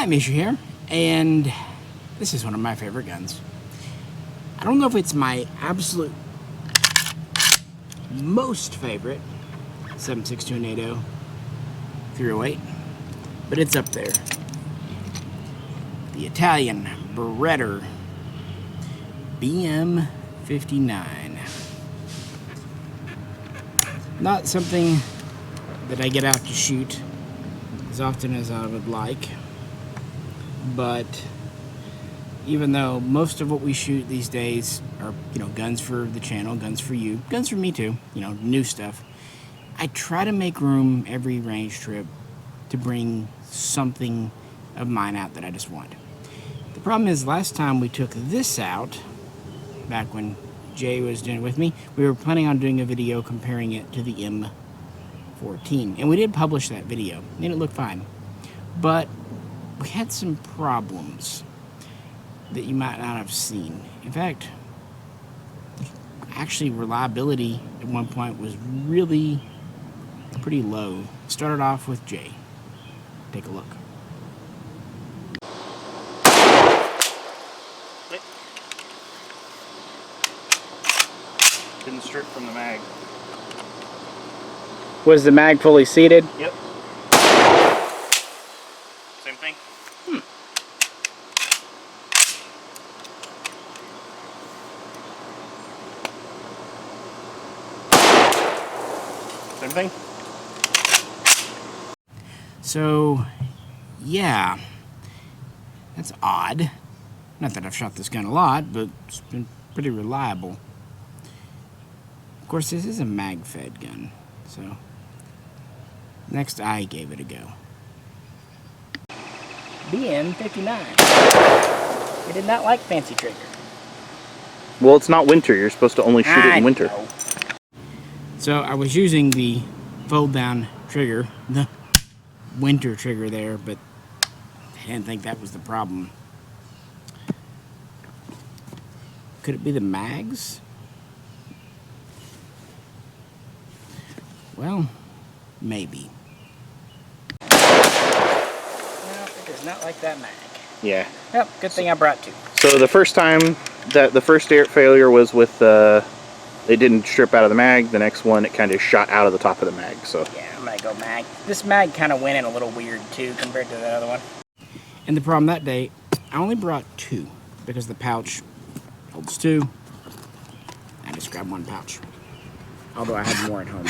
Hi, Misha here, and this is one of my favorite guns. I don't know if it's my absolute most favorite 7.62 NATO 308, but it's up there. The Italian Beretta BM59. Not something that I get out to shoot as often as I would like, but even though most of what we shoot these days are, guns for the channel, guns for you, guns for me too, new stuff, I try to make room every range trip to bring something of mine out that I just want. The problem is, last time we took this out, back when Jay was doing it with me, we were planning on doing a video comparing it to the M14, and we did publish that video, and it looked fine, but we had some problems that you might not have seen. In fact, actually reliability at one point was really pretty low. Started off with Jay. Take a look. Didn't strip from the mag. Was the mag fully seated? Yep. Same thing. Same thing. So, yeah, that's odd. Not that I've shot this gun a lot, but it's been pretty reliable. Of course, this is a mag-fed gun, so next I gave it a go. BM59. I did not like fancy trigger. Well, it's not winter. You're supposed to only shoot it in winter. Know. So I was using the fold-down trigger, the winter trigger there, but I didn't think that was the problem. Could it be the mags? Well, maybe. No, it does not like that mag. Yeah. Yep, good thing I brought two. So the first time that the first air failure was with they didn't strip out of the mag. The next one, it kind of shot out of the top of the mag. So yeah, I'm gonna go mag. This mag kind of went in a little weird too compared to the other one. And the problem that day, I only brought two because the pouch holds two. I just grabbed one pouch, although I had more at home.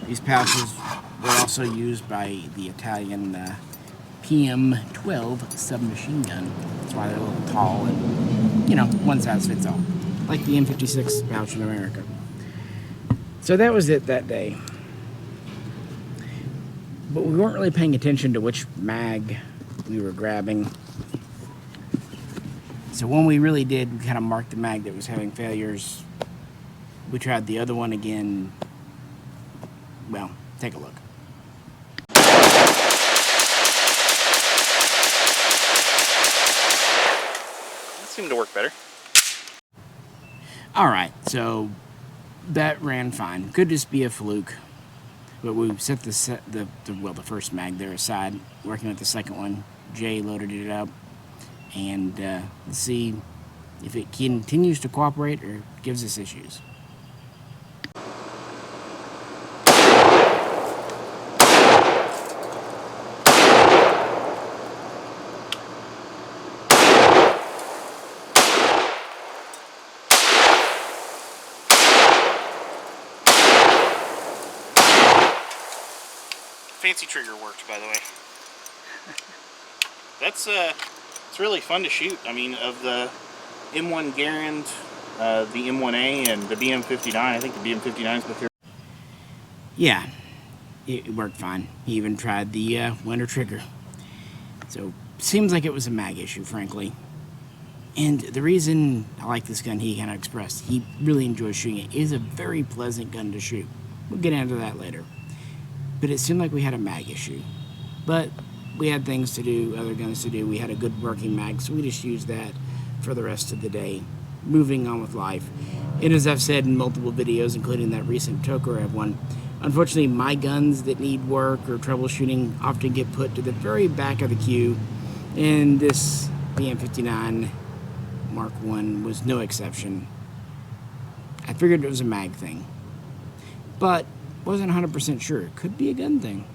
These pouches were also used by the Italian PM12 submachine gun. That's why they're a little tall and, one size fits all. Like the M56 pouch in America. So that was it that day. But we weren't really paying attention to which mag we were grabbing. So when we really did, we kind of marked the mag that was having failures. We tried the other one again. Well, take a look. that seemed to work better. Alright, so that ran fine. Could just be a fluke. But we set the first mag there aside, working with the second one. Jay loaded it up, and let's see if it continues to cooperate or gives us issues. Fancy trigger worked, by the way. That's it's really fun to shoot. I mean, of the M1 Garand, the M1A, and the BM59, I think the BM59 is my favorite. Yeah, it worked fine. He even tried the winter trigger. So, seems like it was a mag issue, frankly. And the reason I like this gun, he kind of expressed, he really enjoys shooting it. It is a very pleasant gun to shoot. We'll get into that later. But it seemed like we had a mag issue. But we had things to do, other guns to do. We had a good working mag, so we just used that for the rest of the day. Moving on with life. And as I've said in multiple videos, including that recent Tokarev one, Unfortunately, my guns that need work or troubleshooting often get put to the very back of the queue, and this BM59 Mark I was no exception. I figured it was a mag thing, but wasn't 100% sure. It could be a gun thing.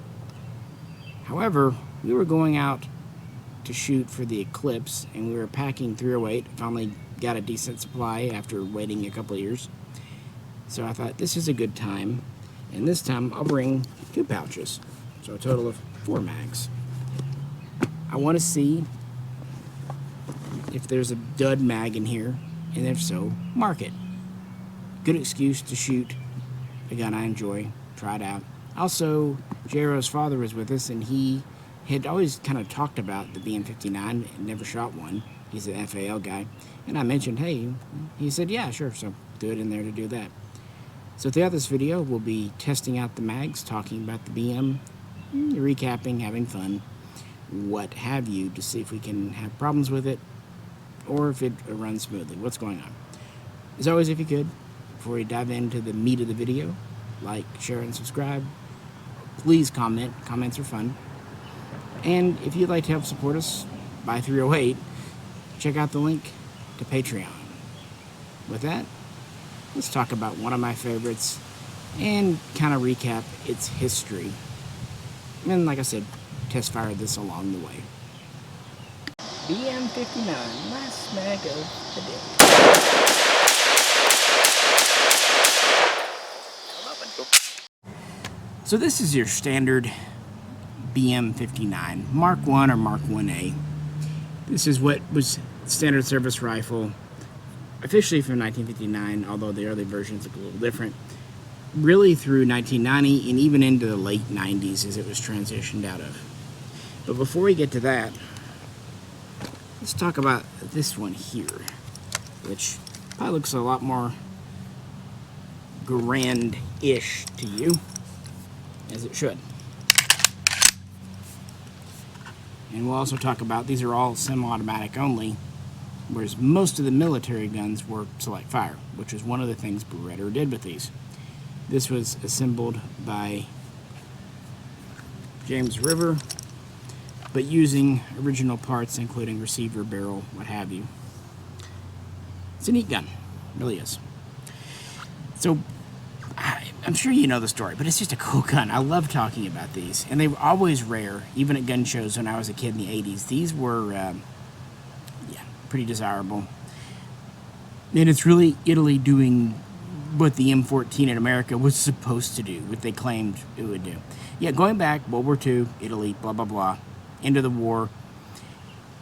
However, we were going out to shoot for the Eclipse, and we were packing 308. Finally got a decent supply after waiting a couple of years. So I thought, this is a good time, and this time I'll bring 2 pouches, so a total of 4 mags. I want to see if there's a dud mag in here, and if so, mark it. Good excuse to shoot a gun I enjoy, try it out. Also, Jaro's father was with us, and he had always kind of talked about the BM59 and never shot one. He's an FAL guy. And I mentioned, hey, he said, yeah, sure, so threw it in there to do that. So throughout this video, we'll be testing out the mags, talking about the BM, recapping, having fun, what have you, to see if we can have problems with it, or if it runs smoothly, what's going on. As always, if you could, before we dive into the meat of the video, like, share, and subscribe. Please comment. Comments are fun. And if you'd like to help support us, buy 308, check out the link to Patreon. With that, let's talk about one of my favorites and kind of recap its history. And like I said, test fire this along the way. BM59, last mag of the day. So this is your standard BM59, Mark I or Mark 1A. This is what was standard service rifle, officially from 1959, although the early versions look a little different. Really through 1990 and even into the late 90s as it was transitioned out of. But before we get to that, let's talk about this one here, which probably looks a lot more Garand-ish to you, as it should. And we'll also talk about, these are all semi-automatic only, whereas most of the military guns were select fire, which is one of the things Beretta did with these. This was assembled by James River, but using original parts, including receiver, barrel, what have you. It's a neat gun, it really is. So, I'm sure you know the story, but it's just a cool gun. I love talking about these, and they were always rare, even at gun shows when I was a kid in the 80s. These were, pretty desirable. And it's really Italy doing what the M14 in America was supposed to do, what they claimed it would do. Yeah, going back, World War II, Italy, blah, blah, blah, end of the war,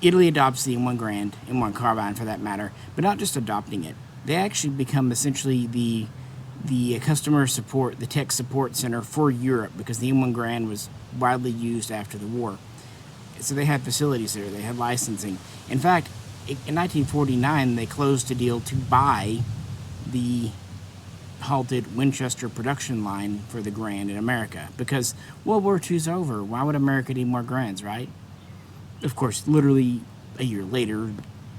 Italy adopts the M1 Garand, M1 Carbine for that matter, but not just adopting it. They actually become essentially the customer support, the tech support center for Europe, because the M1 Garand was widely used after the war. So they had facilities there, they had licensing. In fact, in 1949, they closed a deal to buy the halted Winchester production line for the Garand in America, because World War II's over. Why would America need more Garands, right? Of course, literally a year later,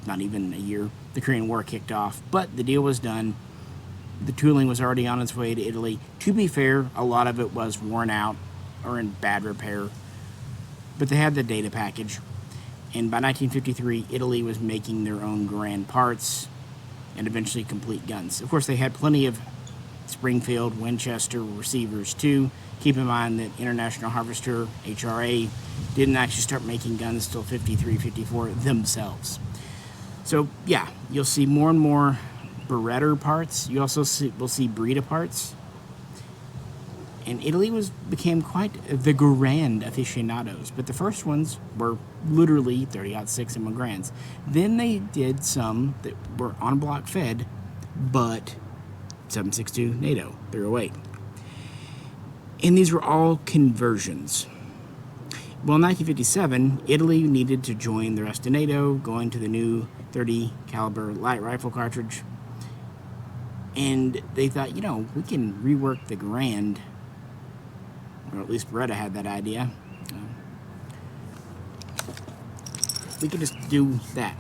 not even a year, the Korean War kicked off, but the deal was done. The tooling was already on its way to Italy. To be fair, a lot of it was worn out or in bad repair, but they had the data package. And by 1953, Italy was making their own Garand parts and eventually complete guns. Of course, they had plenty of Springfield, Winchester receivers too. Keep in mind that International Harvester, HRA, didn't actually start making guns till 53, 54 themselves. So yeah, you'll see more and more Beretta parts. You also will see Beretta parts. And Italy became quite the Garand aficionados, but the first ones were literally 30-06 M1 Garands. Then they did some that were on block fed, but 7.62 NATO 308. And these were all conversions. Well, in 1957, Italy needed to join the rest of NATO, going to the new 30 caliber light rifle cartridge. And they thought, we can rework the Garand, or at least Beretta had that idea. We could just do that.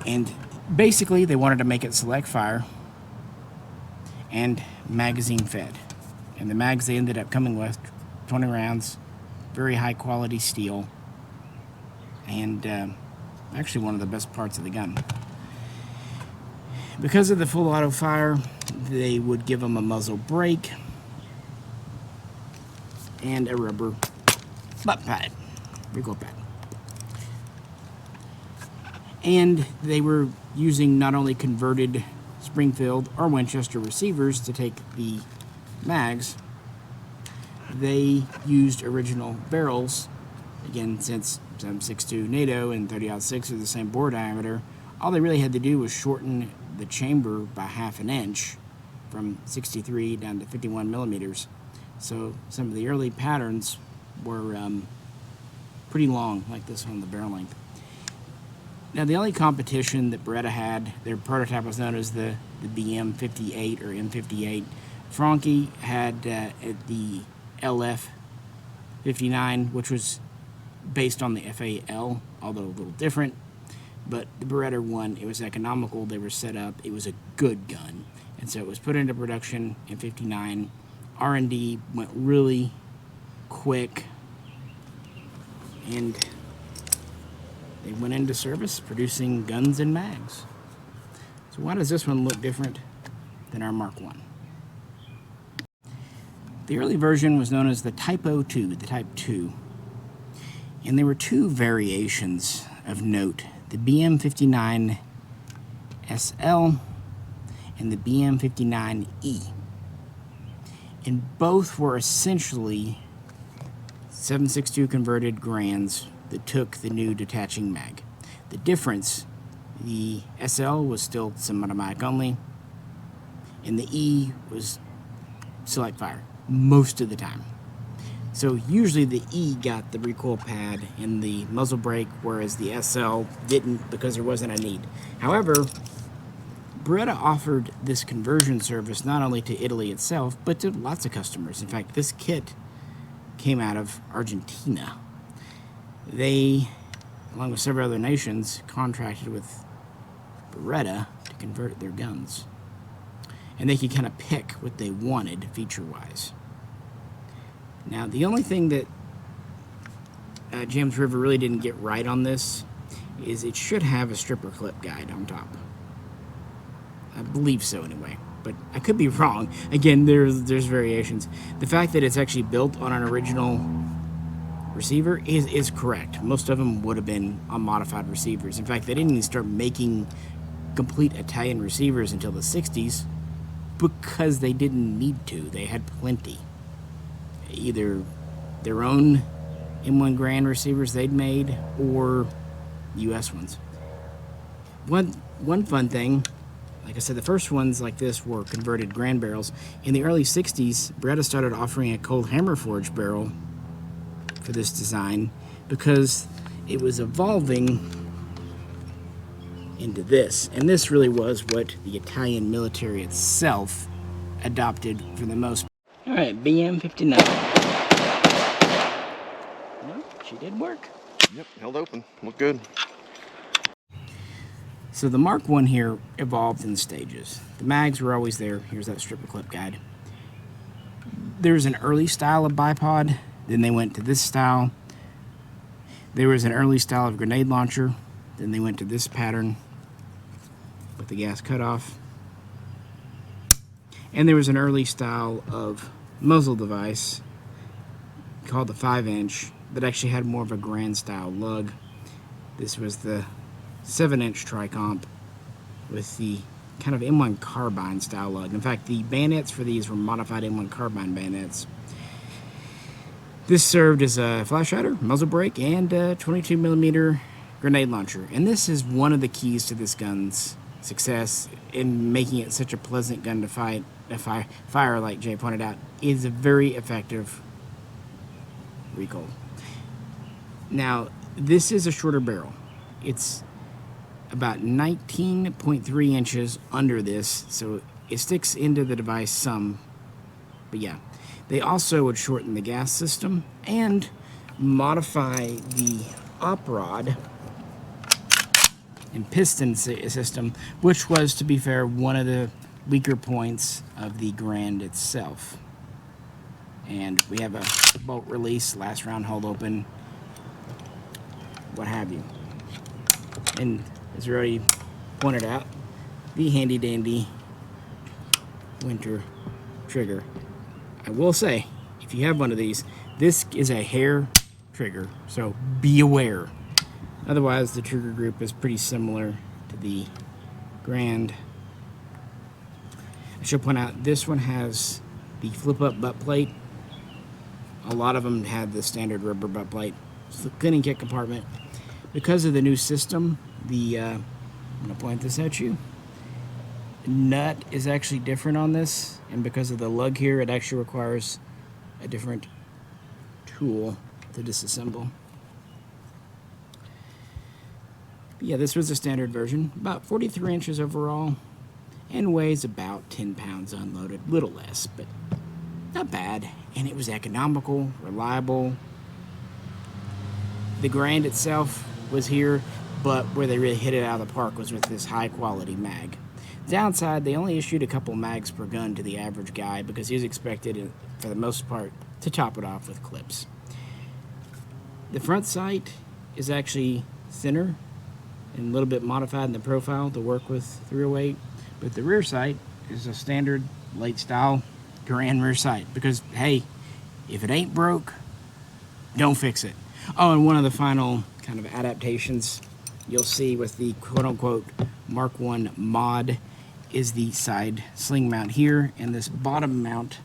And basically, they wanted to make it select fire and magazine fed. And the mags they ended up coming with, 20 rounds, very high quality steel, and actually one of the best parts of the gun. Because of the full auto fire, they would give them a muzzle brake and a rubber butt pad, recoil pad. And they were using not only converted Springfield or Winchester receivers to take the mags, they used original barrels. Again, since 7.62 NATO and 30-06 are the same bore diameter, all they really had to do was shorten the chamber by half an inch from 63 down to 51 millimeters. So some of the early patterns were pretty long, like this one, the barrel length. Now, the only competition that Beretta had, their prototype was known as the BM58 or M58. Franke had the LF59, which was based on the FAL, although a little different. But the Beretta one, it was economical, they were set up, it was a good gun. And so it was put into production in 59. R&D went really quick, and they went into service producing guns and mags. So why does this one look different than our Mark I? The early version was known as the Type 02, the Type 2. And there were two variations of note, the BM59 SL and the BM59E. And both were essentially 7.62 converted Grands that took the new detaching mag. The difference, the SL was still semi-automatic only, and the E was select fire most of the time. So usually the E got the recoil pad and the muzzle brake, whereas the SL didn't because there wasn't a need. However, Beretta offered this conversion service not only to Italy itself, but to lots of customers. In fact, this kit came out of Argentina. They, along with several other nations, contracted with Beretta to convert their guns. And they could kind of pick what they wanted feature-wise. Now, the only thing that James River really didn't get right on this is it should have a stripper clip guide on top. I believe so anyway, but I could be wrong. Again, there's variations. The fact that it's actually built on an original receiver is correct. Most of them would have been on modified receivers. In fact, they didn't even start making complete Italian receivers until the 60s because they didn't need to. They had plenty. Either their own M1 Garand receivers they'd made or US ones. One fun thing, like I said, the first ones like this were converted Garand barrels. In the early 60s, Beretta started offering a cold hammer forged barrel for this design because it was evolving into this. And this really was what the Italian military itself adopted for the most part. All right, BM59. No, she did work. Yep, held open. Looked good. So the Mark I here evolved in stages. The mags were always there. Here's that stripper clip guide. There's an early style of bipod. Then they went to this style. There was an early style of grenade launcher. Then they went to this pattern with the gas cutoff. And there was an early style of muzzle device called the 5-inch that actually had more of a Garand style lug. This was the 7-inch Tricomp with the kind of M1 carbine style lug. In fact, the bayonets for these were modified M1 carbine bayonets. This served as a flash hider, muzzle brake, and a 22mm grenade launcher. And this is one of the keys to this gun's success in making it such a pleasant gun to fire, like Jay pointed out. It is a very effective recoil. Now, this is a shorter barrel. It's about 19.3 inches under this, so it sticks into the device some. But yeah, they also would shorten the gas system and modify the op rod and piston system, which was, to be fair, one of the weaker points of the Garand itself. And we have a bolt release, last round hold open, what have you. And as we already pointed out, the handy dandy winter trigger. I will say, if you have one of these, this is a hair trigger, so be aware. Otherwise, the trigger group is pretty similar to the Garand. I should point out, this one has the flip-up butt plate. A lot of them had the standard rubber butt plate. It's the cleaning kit compartment. Because of the new system, I'm going to point this at you. Nut is actually different on this, and because of the lug here, it actually requires a different tool to disassemble. But yeah, this was a standard version, about 43 inches overall, and weighs about 10 pounds unloaded, little less, but not bad. And it was economical, reliable. The Garand itself was here, but where they really hit it out of the park was with this high quality mag. Downside, they only issued a couple mags per gun to the average guy because he was expected, for the most part, to top it off with clips. The front sight is actually thinner and a little bit modified in the profile to work with 308, but the rear sight is a standard late style Garand rear sight because, hey, if it ain't broke, don't fix it. Oh, and one of the final kind of adaptations you'll see with the quote-unquote Mark 1 mod is the side sling mount here, and this bottom mount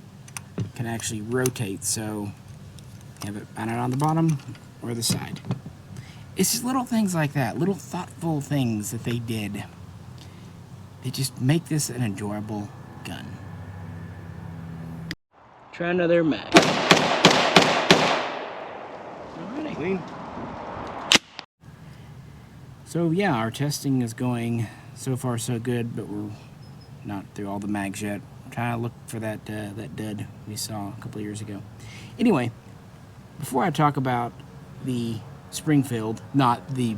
can actually rotate, so you have it mounted on the bottom or the side. It's just little things like that, little thoughtful things that they did. They just make this an enjoyable gun. Try another mag. Alrighty. Clean. So yeah, our testing is going so far so good, but we're not through all the mags yet. I'm trying to look for that dud we saw a couple of years ago. Anyway, before I talk about the Springfield, not the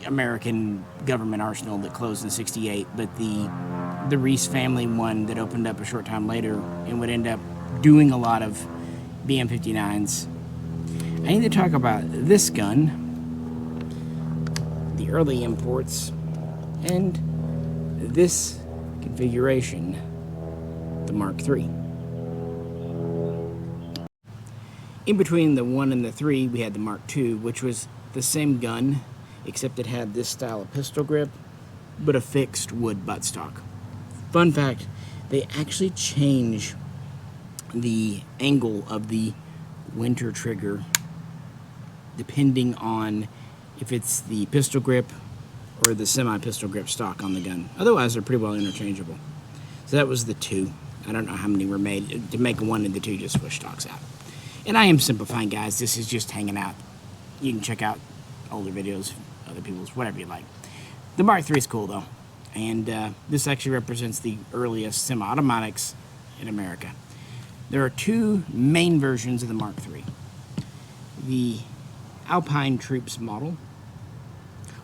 American government arsenal that closed in '68, but the Reese family one that opened up a short time later and would end up doing a lot of BM59s, I need to talk about this gun, the early imports, and this configuration, the Mark III. In between the 1 and the 3, we had the Mark II, which was the same gun, except it had this style of pistol grip, but a fixed wood buttstock. Fun fact, they actually change the angle of the winter trigger depending on if it's the pistol grip or the semi-pistol grip stock on the gun. Otherwise, they're pretty well interchangeable. So that was the 2. I don't know how many were made. To make a 1 and the 2, just switch stocks out. And I am simplifying, guys. This is just hanging out. You can check out older videos, other people's, whatever you like. The Mark III is cool, though. And this actually represents the earliest semi-automatics in America. There are 2 main versions of the Mark III. The Alpine Troops model,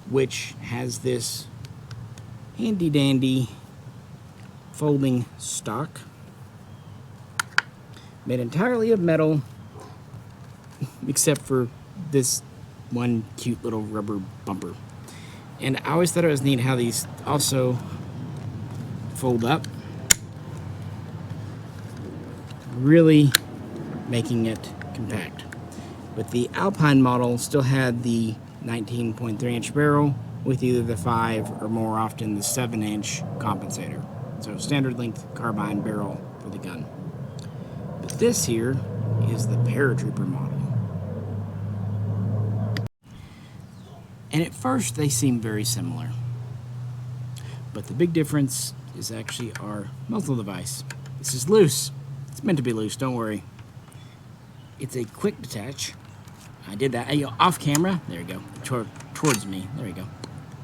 which has this handy-dandy folding stock made entirely of metal, except for this one cute little rubber bumper. And I always thought it was neat how these also fold up, really making it compact. But the Alpine model still had the 19.3 inch barrel with either the 5 or more often the 7 inch compensator. So standard length carbine barrel for the gun. But this here is the paratrooper model. And at first they seem very similar. But the big difference is actually our muzzle device. This is loose. It's meant to be loose, don't worry. It's a quick detach. I did that off camera. There you go. Towards me. There you go.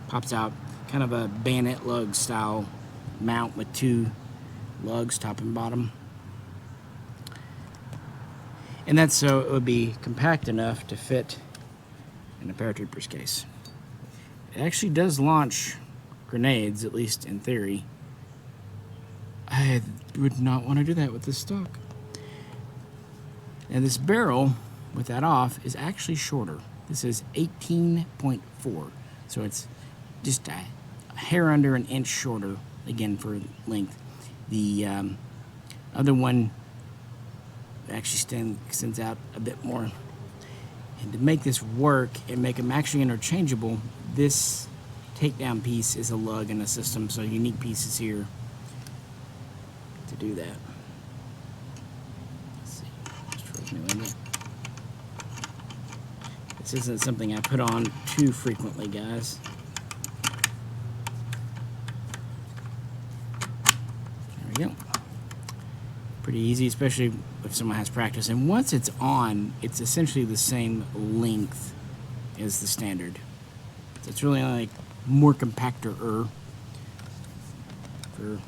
Pops out. Kind of a bayonet lug style mount with 2 lugs, top and bottom. And that's so it would be compact enough to fit in a paratrooper's case. It actually does launch grenades, at least in theory. I would not want to do that with this stock. Now this barrel, with that off, is actually shorter. This is 18.4, so it's just a hair under an inch shorter, again, for length. The other one actually extends out a bit more. And to make this work and make them actually interchangeable, this takedown piece is a lug in the system, so unique pieces here to do that. Let's see. Just rolls me over. This isn't something I put on too frequently, guys. There we go. Pretty easy, especially if someone has practice. And once it's on, it's essentially the same length as the standard. So it's really like more compactor for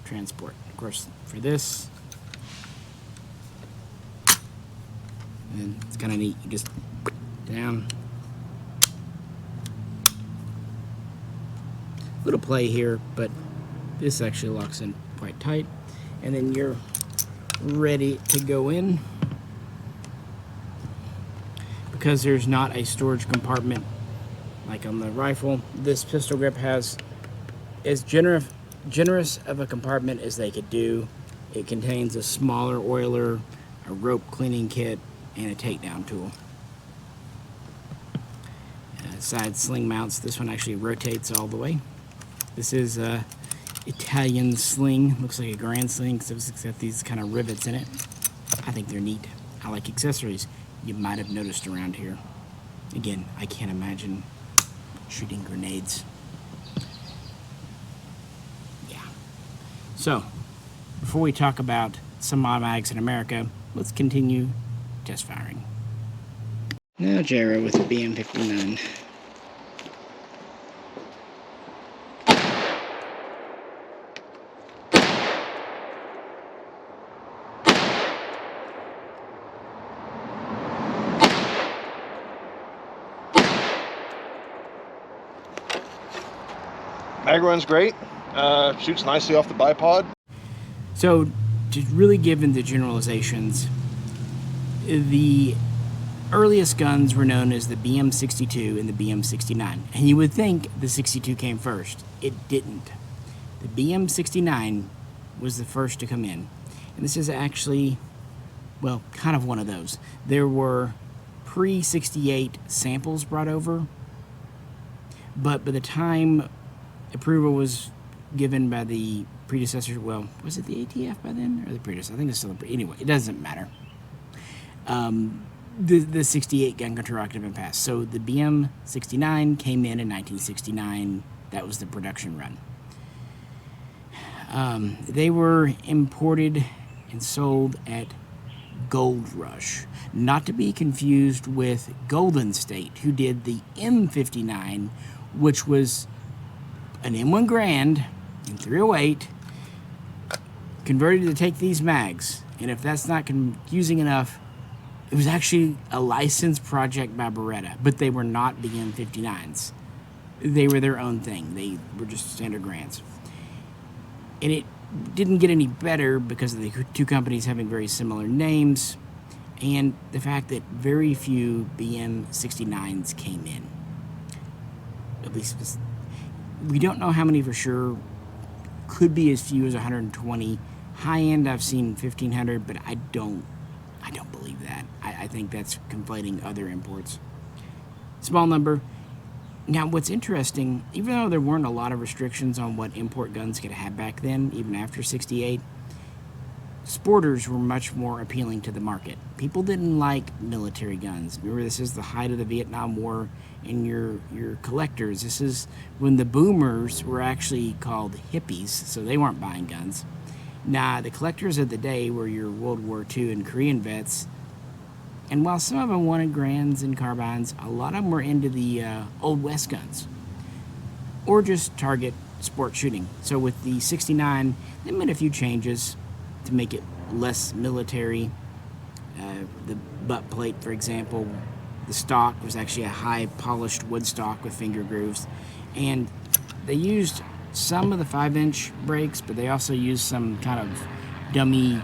transport. Of course, for this, and it's kind of neat. You just down. Little play here, but this actually locks in quite tight. And then you're ready to go in. Because there's not a storage compartment like on the rifle, this pistol grip has as generous of a compartment as they could do. It contains a smaller oiler, a rope cleaning kit, and a takedown tool. Side sling mounts. This one actually rotates all the way. This is a Italian sling. Looks like a Garand sling, except it's got these kind of rivets in it. I think they're neat. I like accessories you might have noticed around here. Again, I can't imagine shooting grenades. Yeah. So, before we talk about some mags in America, let's continue test firing. Now gyro with the BM59. Mag run's great. Shoots nicely off the bipod. So, to really give into generalizations, the earliest guns were known as the BM62 and the BM69. And you would think the 62 came first. It didn't. The BM69 was the first to come in. And this is actually, well, kind of one of those. There were pre-68 samples brought over, but by the time approval was given by the predecessor, well, was it the ATF by then or the predecessor? I think it's still anyway, it doesn't matter. The 68 gun control act had been passed. So the BM69 came in 1969. That was the production run. They were imported and sold at Gold Rush, not to be confused with Golden State, who did the M59, which was an M1 Garand in 308, converted to take these mags. And if that's not confusing enough, it was actually a licensed project by Beretta, but they were not BM59s. They were their own thing. They were just standard Garands. And it didn't get any better because of the two companies having very similar names and the fact that very few BM69s came in. At least we don't know how many for sure. Could be as few as 120. High end, I've seen 1,500, but I don't believe that. I think that's conflating other imports. Small number. Now, what's interesting, even though there weren't a lot of restrictions on what import guns could have back then, even after 68, sporters were much more appealing to the market. People didn't like military guns. Remember, this is the height of the Vietnam War, and your collectors, this is when the boomers were actually called hippies, so they weren't buying guns. Now, the collectors of the day were your World War II and Korean vets, and while some of them wanted Grands and carbines, a lot of them were into the Old West guns, or just target sport shooting. So with the 69, they made a few changes to make it less military. The butt plate, for example, the stock was actually a high polished wood stock with finger grooves, and they used some of the 5-inch brakes, but they also used some kind of dummy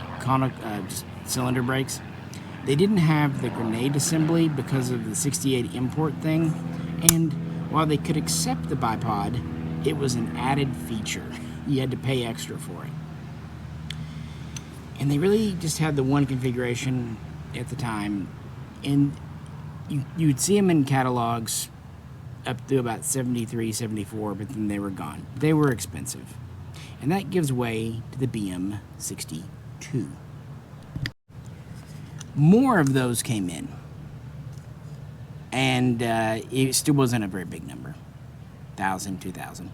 cylinder brakes. They didn't have the grenade assembly because of the 68 import thing, and while they could accept the bipod, it was an added feature. You had to pay extra for it. And they really just had the one configuration at the time, and you'd see them in catalogs up to about 73, 74, but then they were gone. They were expensive. And that gives way to the BM62. More of those came in, and it still wasn't a very big number, 1,000, 2,000.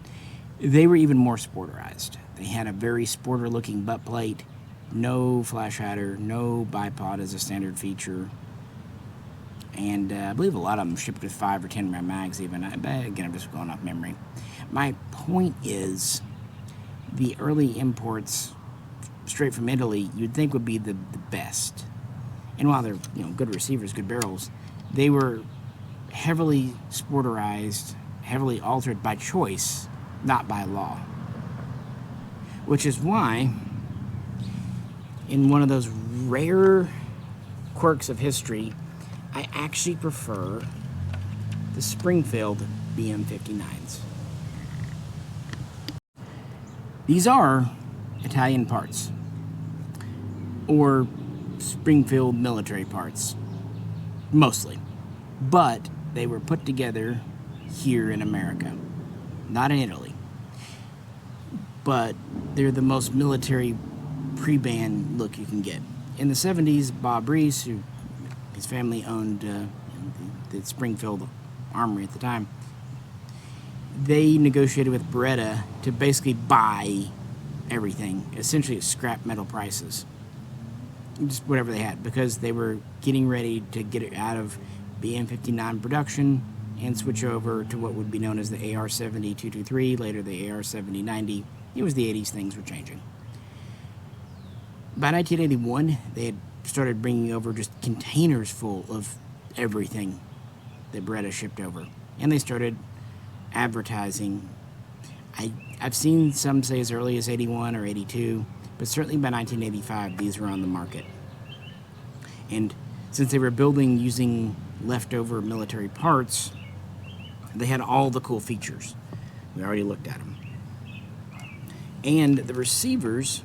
They were even more sporterized. They had a very sporter-looking butt plate, no flash hider, no bipod as a standard feature, and I believe a lot of them shipped with 5 or 10 round mags even. Again, I'm just going off memory. My point is, the early imports straight from Italy you'd think would be the best. And while they're good receivers, good barrels, they were heavily sporterized, heavily altered by choice, not by law. Which is why, in one of those rare quirks of history, I actually prefer the Springfield BM59s. These are Italian parts, or Springfield military parts, mostly, but they were put together here in America, not in Italy. But they're the most military pre-band look you can get. In the 70s, Bob Reese, who his family owned the Springfield armory at the time, they negotiated with Beretta to basically buy everything, essentially at scrap metal prices. Just whatever they had, because they were getting ready to get it out of BM59 production and switch over to what would be known as the AR-70-223, later the AR-70-90. It was the 80s, things were changing. By 1981, they had started bringing over just containers full of everything that Beretta shipped over. And they started advertising. I've seen some say as early as 81 or 82, but certainly by 1985, these were on the market. And since they were building using leftover military parts, they had all the cool features. We already looked at them. And the receivers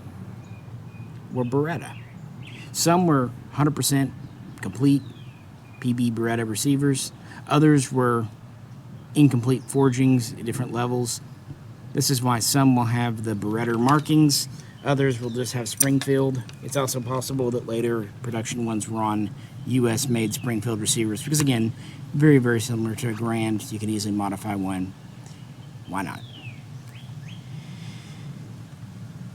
were Beretta. Some were 100% complete PB Beretta receivers. Others were incomplete forgings at different levels. This is why some will have the Beretta markings. Others will just have Springfield. It's also possible that later production ones were on U.S.-made Springfield receivers because, again, very, very similar to a Garand. You can easily modify one. Why not?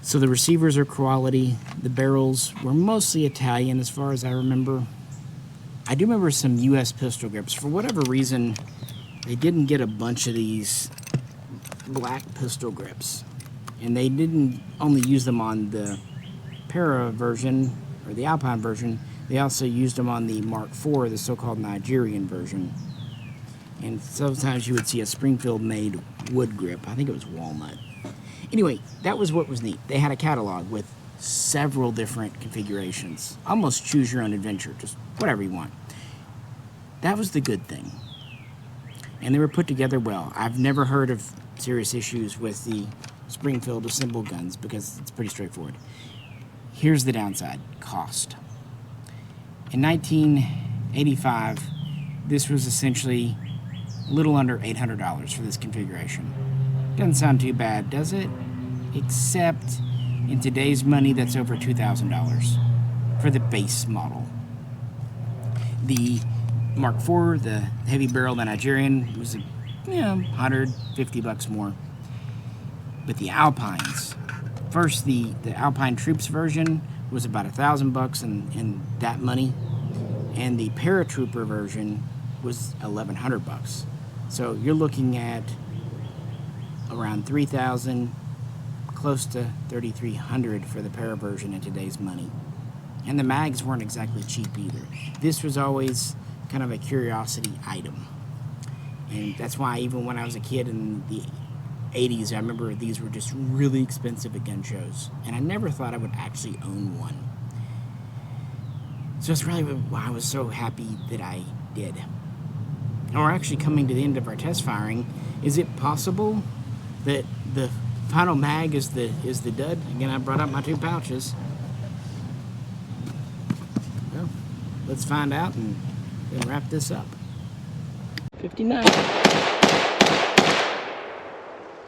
So the receivers are quality. The barrels were mostly Italian as far as I remember. I do remember some U.S. pistol grips. For whatever reason, they didn't get a bunch of these black pistol grips. And they didn't only use them on the Para version, or the Alpine version, they also used them on the Mark IV, the so-called Nigerian version. And sometimes you would see a Springfield-made wood grip. I think it was walnut. Anyway, that was what was neat. They had a catalog with several different configurations. Almost choose your own adventure, just whatever you want. That was the good thing. And they were put together well. I've never heard of serious issues with the Springfield assembled guns because it's pretty straightforward. Here's the downside: cost. In 1985, this was essentially a little under $800 for this configuration. Doesn't sound too bad, does it? Except in today's money, that's over $2,000 for the base model. The Mark IV, the heavy barrel, the Nigerian, was $150 more. But the Alpines, first the Alpine Troops version was about $1,000 in that money, and the Paratrooper version was $1,100. So you're looking at around $3,000, close to $3,300 for the Para version in today's money. And the mags weren't exactly cheap either. This was always kind of a curiosity item. And that's why even when I was a kid in the 80s, I remember these were just really expensive at gun shows. And I never thought I would actually own one. So it's really why I was so happy that I did. And we're actually coming to the end of our test firing. Is it possible that the final mag is the dud? Again, I brought up my 2 pouches. Well, let's find out and then wrap this up. 59.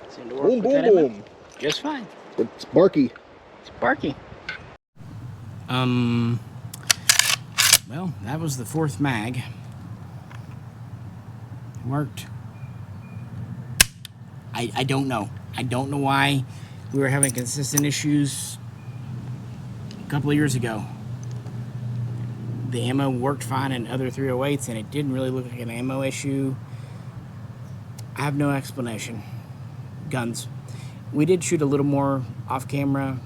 Seem to work Boom, with boom, that ammo boom. just fine. It's barky. It's barky. Well, that was the 4th mag. Worked. I don't know. I don't know why we were having consistent issues a couple of years ago. The ammo worked fine in other 308s, and it didn't really look like an ammo issue. I have no explanation. Guns. We did shoot a little more off camera,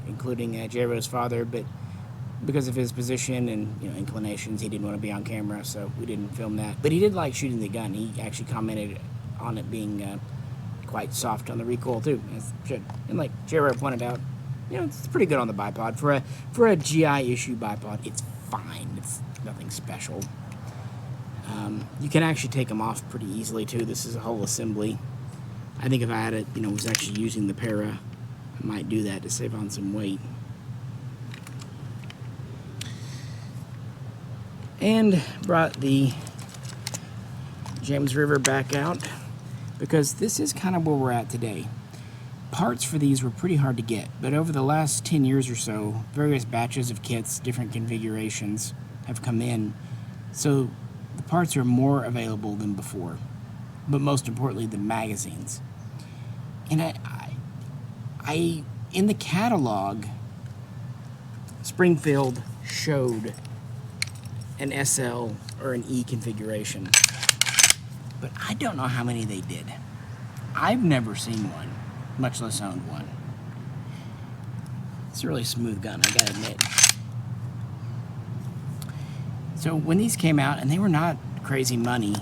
including J-Ro's father, but because of his position and inclinations, he didn't want to be on camera, so we didn't film that. But he did like shooting the gun. He actually commented on it being quite soft on the recoil too, as it should. And like J-Ro pointed out, it's pretty good on the bipod for a GI issue bipod. It's fine. It's nothing special. You can actually take them off pretty easily too. This is a whole assembly. I think if I had it, was actually using the Para, I might do that to save on some weight. And brought the James River back out because this is kind of where we're at today. Parts for these were pretty hard to get, but over the last 10 years or so, various batches of kits, different configurations have come in, so the parts are more available than before, but most importantly, the magazines. And I in the catalog, Springfield showed an SL or an E configuration, but I don't know how many they did. I've never seen one, much less owned one. It's a really smooth gun, I gotta admit. So when these came out, and they were not crazy money,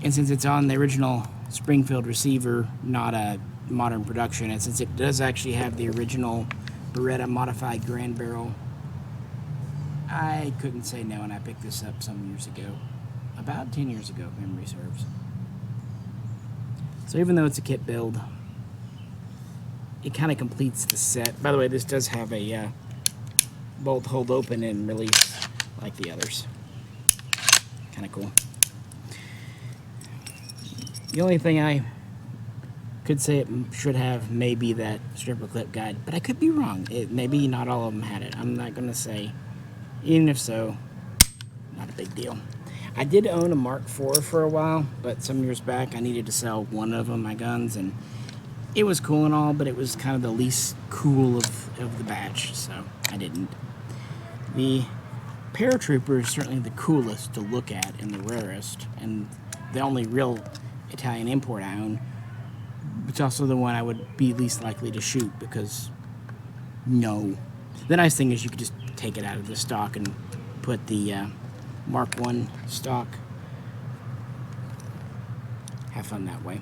and since it's on the original Springfield receiver, not a modern production, and since it does actually have the original Beretta modified Garand barrel, I couldn't say no, and I picked this up some years ago. About 10 years ago, if memory serves. So even though it's a kit build, it kind of completes the set. By the way, this does have a bolt hold open and release like the others. Kind of cool. The only thing I could say it should have may be that stripper clip guide, but I could be wrong. Maybe not all of them had it. I'm not going to say. Even if so, not a big deal. I did own a Mark IV for a while, but some years back I needed to sell one of my guns, and it was cool and all, but it was kind of the least cool of the batch, so I didn't. The Paratrooper is certainly the coolest to look at and the rarest, and the only real Italian import I own. It's also the one I would be least likely to shoot because no. The nice thing is you could just take it out of the stock and put the Mark I stock. Have fun that way.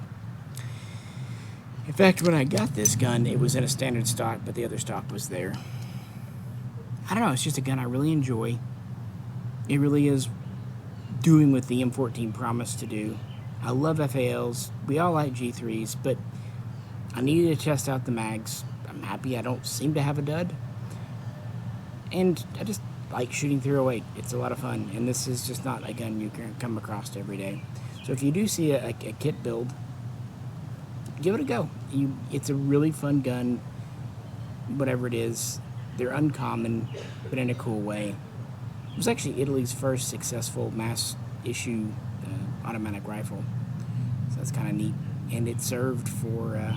In fact, when I got this gun, it was in a standard stock, but the other stock was there. I don't know, it's just a gun I really enjoy. It really is doing what the M14 promised to do. I love FALs. We all like G3s, but I needed to test out the mags. I'm happy I don't seem to have a dud. And I just like shooting 308. It's a lot of fun, and this is just not a gun you can come across every day. So if you do see a kit build, give it a go. It's a really fun gun, whatever it is. They're uncommon, but in a cool way. It was actually Italy's first successful mass issue automatic rifle, so that's kind of neat. And it served for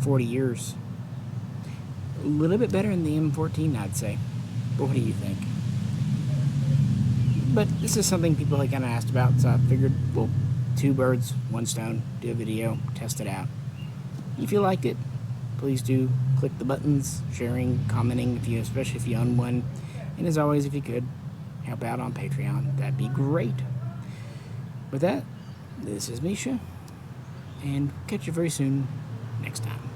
40 years. A little bit better than the M14, I'd say. But what do you think? But this is something people kind of asked about, so I figured, well, 2 birds, 1 stone, do a video, test it out. If you liked it, please do click the buttons, sharing, commenting, especially if you own one. And as always, if you could, help out on Patreon. That'd be great. With that, this is Misha, and catch you very soon next time.